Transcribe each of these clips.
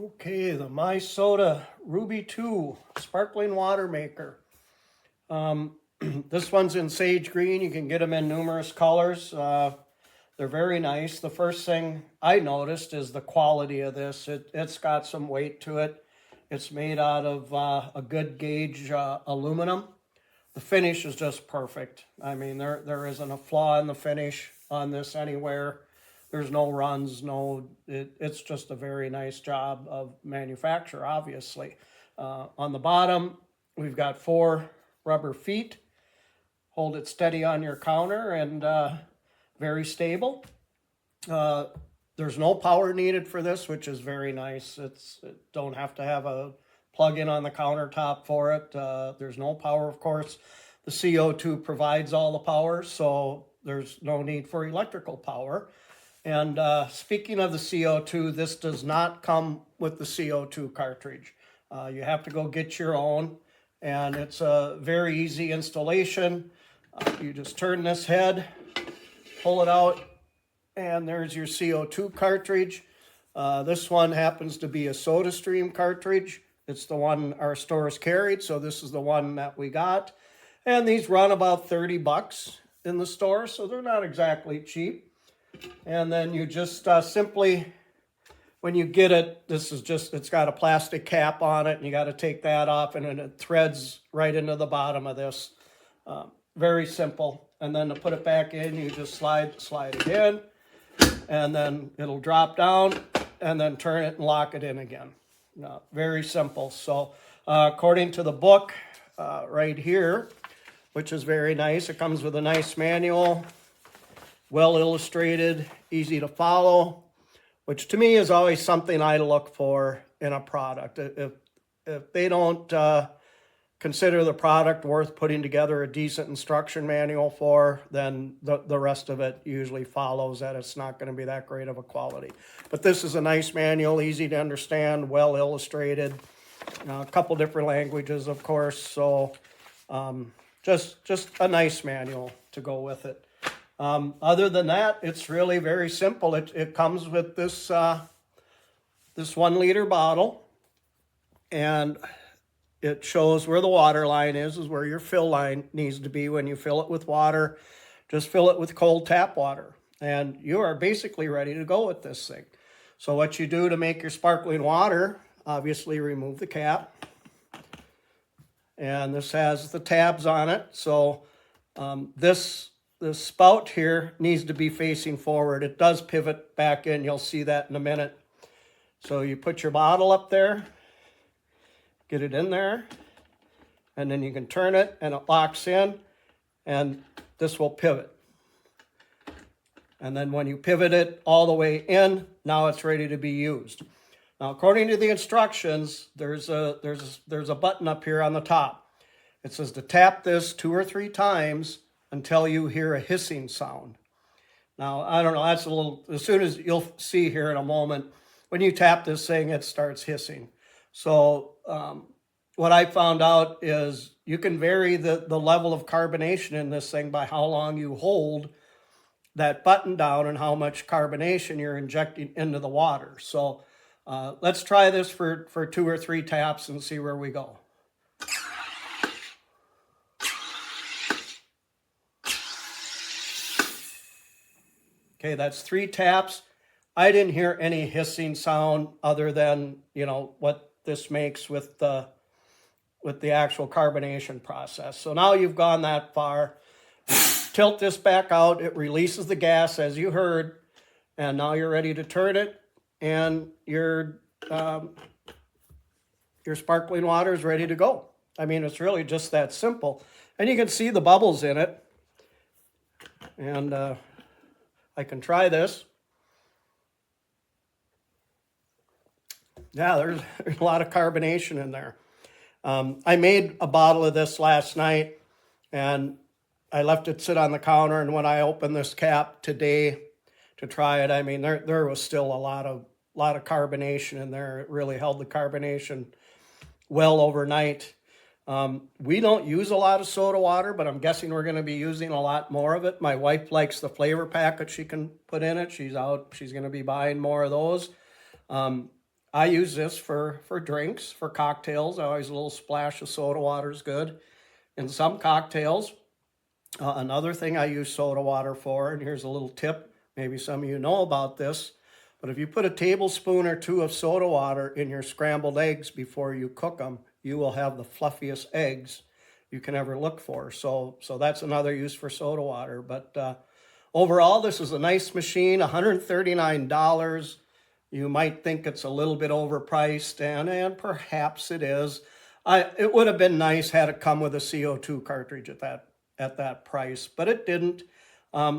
Okay, the Mysoda Ruby 2 sparkling water maker. This one's in sage green. You can get them in numerous colors. They're very nice. The first thing I noticed is the quality of this. It's got some weight to it. It's made out of a good gauge aluminum. The finish is just perfect. I mean, there isn't a flaw in the finish on this anywhere. There's no runs, it's just a very nice job of manufacture, obviously. On the bottom, we've got 4 rubber feet. Hold it steady on your counter and very stable. There's no power needed for this, which is very nice. It don't have to have a plug-in on the countertop for it. There's no power, of course. The CO2 provides all the power, so there's no need for electrical power. And speaking of the CO2, this does not come with the CO2 cartridge. You have to go get your own, and it's a very easy installation. You just turn this head, pull it out, and there's your CO2 cartridge. This one happens to be a SodaStream cartridge. It's the one our stores carried, so this is the one that we got. And these run about 30 bucks in the store, so they're not exactly cheap. And then you just simply, when you get it, it's got a plastic cap on it, and you got to take that off, and it threads right into the bottom of this. Very simple. And then to put it back in, you just slide it in, and then it'll drop down, and then turn it and lock it in again. Very simple. So according to the book right here, which is very nice, it comes with a nice manual. Well illustrated, easy to follow, which to me is always something I look for in a product. If they don't consider the product worth putting together a decent instruction manual for, then the rest of it usually follows that it's not going to be that great of a quality. But this is a nice manual, easy to understand, well illustrated, a couple different languages, of course, so just a nice manual to go with it. Other than that, it's really very simple. It comes with this 1 liter bottle, and it shows where the water line is where your fill line needs to be when you fill it with water. Just fill it with cold tap water, and you are basically ready to go with this thing. So what you do to make your sparkling water, obviously remove the cap, and this has the tabs on it. So the spout here needs to be facing forward. It does pivot back in. You'll see that in a minute. So you put your bottle up there, get it in there, and then you can turn it and it locks in, and this will pivot. And then when you pivot it all the way in, now it's ready to be used. Now, according to the instructions, there's a button up here on the top. It says to tap this 2 or 3 times until you hear a hissing sound. Now, I don't know, that's a little, as soon as you'll see here in a moment, when you tap this thing, it starts hissing. So what I found out is you can vary the level of carbonation in this thing by how long you hold that button down and how much carbonation you're injecting into the water. So let's try this for 2 or 3 taps and see where we go. Okay, that's 3 taps. I didn't hear any hissing sound other than, what this makes with the actual carbonation process. So now you've gone that far. Tilt this back out. It releases the gas, as you heard, and now you're ready to turn it, and your sparkling water is ready to go. I mean, it's really just that simple. And you can see the bubbles in it. And I can try this. Yeah, there's a lot of carbonation in there. I made a bottle of this last night, and I left it sit on the counter, and when I opened this cap today to try it, I mean, there was still a lot of carbonation in there. It really held the carbonation well overnight. We don't use a lot of soda water, but I'm guessing we're going to be using a lot more of it. My wife likes the flavor packet she can put in it. She's going to be buying more of those. I use this for drinks, for cocktails. Always a little splash of soda water is good. In some cocktails, another thing I use soda water for, and here's a little tip, maybe some of you know about this, but if you put a tablespoon or two of soda water in your scrambled eggs before you cook them, you will have the fluffiest eggs you can ever look for. So that's another use for soda water. But overall, this is a nice machine, $139. You might think it's a little bit overpriced, and perhaps it is. It would have been nice had it come with a CO2 cartridge at that price, but it didn't.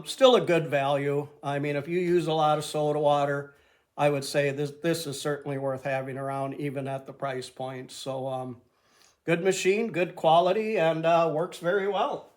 Still a good value. I mean, if you use a lot of soda water, I would say this is certainly worth having around, even at the price point. So good machine, good quality, and works very well.